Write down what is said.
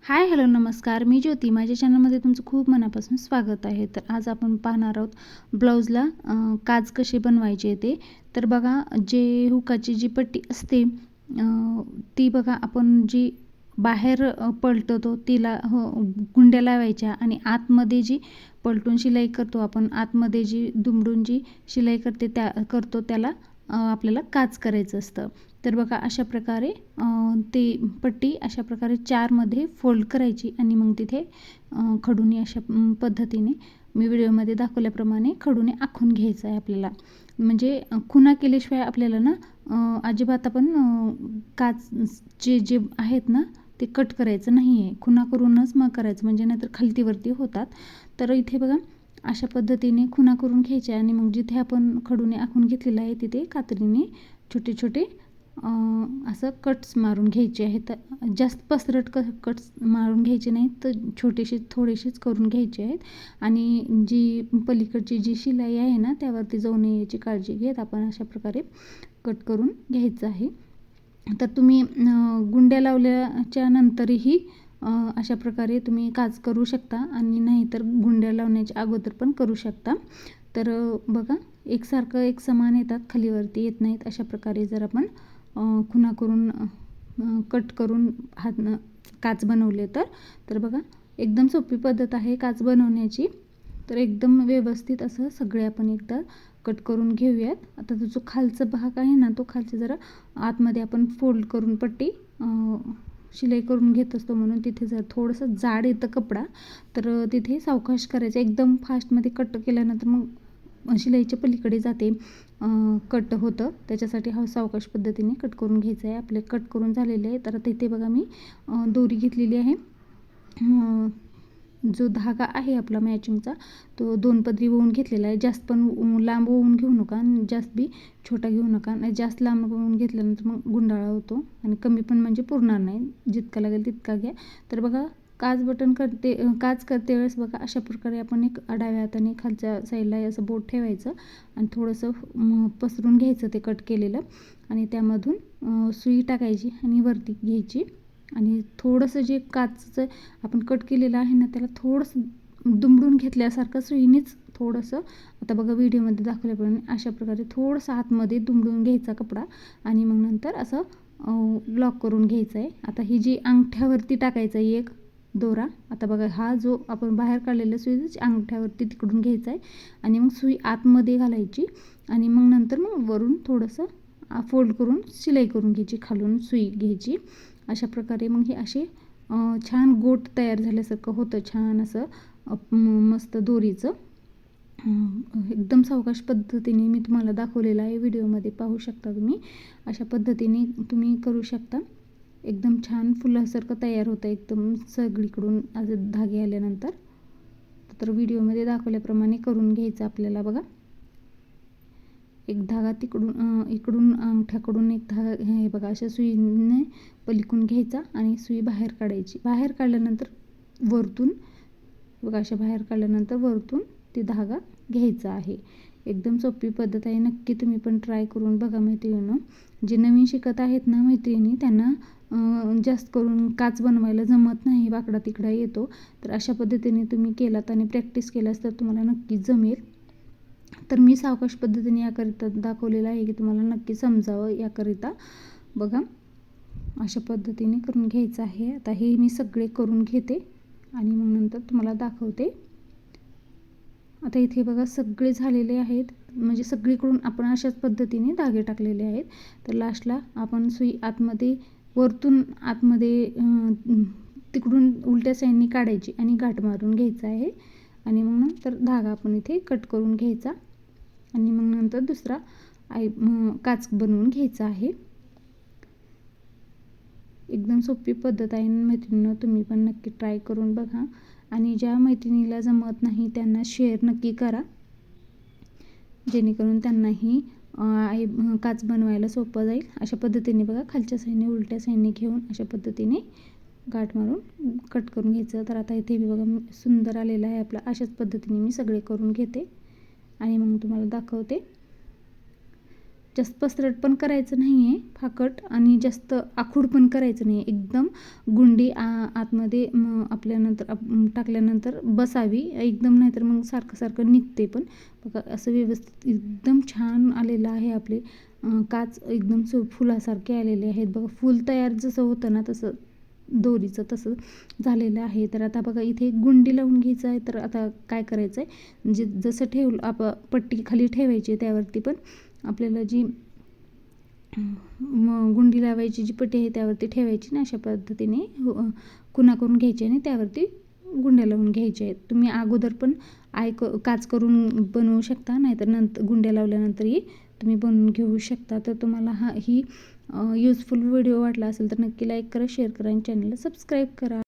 Hi hello नमस्कार, मी ज्योती. माझ्या चॅनलमध्ये तुमचं खूप मनापासून स्वागत आहे. तर आज आपण पाहणार आहोत ब्लाऊजला काज कसे बनवायचे ते. तर बघा, जे हुकाची जी पट्टी असते ती बघा, आपण जी बाहेर पलटवतो तिला गुंड्या लावायच्या, आणि आतमध्ये जी पलटून शिलाई करतो आपण, आतमध्ये जी दुमडून जी शिलाई करतो त्याला आपल्याला काज करायचं असतं. तर बघा, अशा प्रकारे ती पट्टी अशा प्रकारे 4मध्ये फोल्ड करायची, आणि मग तिथे खडूने अशा पद्धतीने मी व्हिडिओमध्ये दाखवल्याप्रमाणे खडूने आखून घ्यायचं आहे आपल्याला. म्हणजे खुणा केल्याशिवाय आपल्याला ना अजिबात आपण काचचे जे आहेत ना ते कट करायचं नाही आहे. खुणा करूनच मग करायचं, म्हणजे नाहीतर खालतीवरती होतात. तर इथे बघा, अशा पद्धतीने खुणा करून घ्यायचे, आणि मग जिथे आपण खडूने आखून घेतलेलं आहे तिथे कात्रीने छोटे छोटे असं कट्स मारून घ्यायचे आहेत. जास्त पसरट कट्स मारून घ्यायचे नाहीत, तर छोटेसे थोडेसेच करून घ्यायचे आहेत. आणि जी पलीकडची जी शिलाई आहे ना त्यावरती जाऊ नये याची काळजी घेत आपण अशा प्रकारे कट करून घ्यायचं आहे. तर तुम्ही गुंड्या लावल्याच्या नंतरही अशा प्रकारे तुम्ही काज करू शकता, आणि नाहीतर गुंड्या लावण्याच्या अगोदर पण करू शकता. तर बघा, एकसारखं एक समान येतात, खालीवरती येत नाहीत. अशा प्रकारे जर आपण खुणा करून कट करून हातनं काच बनवले तर बघा, एकदम सोपी पद्धत आहे काच बनवण्याची. तर एकदम व्यवस्थित असं सगळे आपण एकदा कट करून घेऊयात. आता तो जो खालचा भाग आहे ना, तो खालचा जरा आतमध्ये आपण फोल्ड करून पट्टी शिलाई करून घेत असतो, म्हणून तिथे जर थोडंसं जाड येतं कपडा, तर तिथे सावकाश करायचं. एकदम फास्टमध्ये कट केल्यानंतर मग शिलाईच्या पलीकडे जाते, कट होतं. त्याच्यासाठी हा सावकाश पद्धतीने कट करून घ्यायचं आहे. आपले कट करून झालेले आहे. तर तिथे बघा, मी दोरी घेतलेली आहे. जो धागा आहे आपला मॅचिंगचा, तो 2 पदरी ओवून घेतलेला आहे. जास्त पण लांब ओवून घेऊ नका, आणि जास्त बी छोटा घेऊ नका. आणि जास्त लांब ओवून घेतल्यानंतर मग गुंडाळा होतो, आणि कमी पण म्हणजे पुरणार नाही. जितका लागेल तितका घ्या. तर बघा, काज करते वेळेस बघा, अशा प्रकारे आपण एक डाव्या हाताने खालच्या साईडला असं बोट ठेवायचं, आणि थोडंसं पसरून घ्यायचं ते कट केलेलं, आणि त्यामधून सुई टाकायची आणि वरती घ्यायची. आणि थोडंसं जे काचचं आपण कट केलेलं आहे ना त्याला थोडंसं दुमडून घेतल्यासारखं सुईनेच थोडंसं, आता बघा व्हिडिओमध्ये दाखवल्याप्रमाणे अशा प्रकारे थोडंसं आतमध्ये दुमडून घ्यायचा कपडा, आणि मग नंतर असं लॉक करून घ्यायचं आहे. आता ही जी अंगठ्यावरती टाकायचं आहे एक दोरा. आता बघा, हा जो आपण बाहेर काढलेला सुई अंगठ्यावरती तिकडून घ्यायचा आहे, आणि मग सुई आतमध्ये घालायची, आणि मग नंतर मग वरून थोडंसं फोल्ड करून शिलाई करून घ्यायची, खालून सुई घ्यायची. अशा प्रकारे मग हे असे छान गोट तयार झाल्यासारखं होतं, छान असं मस्त दोरीचं. एकदम सावकाश पद्धतीने मी तुम्हाला दाखवलेलं आहे, व्हिडिओमध्ये पाहू शकता तुम्ही. अशा पद्धतीने तुम्ही करू शकता. एकदम छान फुलासारखं तयार होतं, एकदम सगळीकडून असे धागे आल्यानंतर. तर व्हिडिओमध्ये दाखवल्याप्रमाणे करून घ्यायचं आपल्याला. बघा, एक धागा इकडून अंगठ्याकडून एक धागा हे बघा, अशा सुईने पलिकून घ्यायचा, आणि सुई बाहेर काढायची. बाहेर काढल्यानंतर वरतून बघा, अशा बाहेर काढल्यानंतर वरतून ती धागा घ्यायचा आहे. एकदम सोपी पद्धत आहे. नक्की तुम्ही पण ट्राय करून बघा मैत्रिणींनो. जे नवीन शिकत आहेत ना मैत्रिणी, त्यांना जास्त करून काच बनवायला जमत नाही, वाकडा तिकडा येतो. तर अशा पद्धतीने तुम्ही केलात आणि प्रॅक्टिस केलास तर तुम्हाला नक्कीच जमेल. तर मी सावकाश पद्धतीने याकरिता दाखवलेलं आहे की तुम्हाला नक्की समजावं याकरिता. बघा, अशा पद्धतीने करून घ्यायचं आहे. आता हे मी सगळे करून घेते, आणि मग नंतर तुम्हाला दाखवते. आता इथे बघा, सगळे झालेले आहेत, म्हणजे सगळीकडून आपण अशाच पद्धतीने धागे टाकलेले आहेत. तर लास्टला आपण सुई आतमध्ये, वरतून आतमध्ये तिकडून उलट्या साईडने काढायची, आणि गाठ मारून घ्यायचा आहे. आणि मग नंतर धागा आपण इथे कट करून घ्यायचा, आणि मग नंतर दुसरा काच बनवून घ्यायचा आहे. एकदम सोपी पद्धत आहे मैत्रिणींनो, तुम्ही पण नक्की ट्राय करून बघा. आणि ज्या मैत्रिणीला जमत नाही त्यांना शेअर नक्की करा, जेणेकरून त्यांनाही काच बनवायला सोपं जाईल. अशा पद्धतीने बघा, खालच्या साईडने उलट्या साईडने घेऊन अशा पद्धतीने गाठ मारून कट करून घ्यायचं. तर आता इथे बघा, सुंदर आलेलं आहे आपलं. अशाच पद्धतीने मी सगळे करून घेते, आणि मग तुम्हाला दाखवते. जास्त पसरट पण करायचं नाही आहे फाकट आणि जास्त आखूड पण करायचं नाही, एकदम गुंडी आतमध्ये आपल्यानंतर टाकल्यानंतर बसावी एकदम, नाहीतर मग सारखं सारखं निघते. पण बघा असं व्यवस्थित एकदम छान आलेलं आहे आपले काच एकदम फुलासारखे आलेले आहेत बघा. फूल तयार जसं होतं ना तसं दोरीचं तसं झालेलं आहे. तर आता बघा इथे एक गुंडी लावून घ्यायचं आहे. तर आता काय करायचं आहे, म्हणजे जसं पट्टी खाली ठेवायची आहे त्यावरती पण आपल्याला जी गुंडी लावायची जी पट्टी आहे त्यावरती ठेवायची ना, अशा पद्धतीने खुणा करून घ्यायची आणि त्यावरती गुंड्या लावून घ्यायच्या आहेत. तुम्ही अगोदर पण काच करून बनवू शकता, नाहीतर नंतर गुंड्या लावल्यानंतरही तुम्ही बनवून घेऊ शकता. तर तुम्हाला ही युजफुल व्हिडिओ वाटला असेल तर नक्की लाईक करा, शेअर करा आणि चॅनलला सबस्क्राईब करा.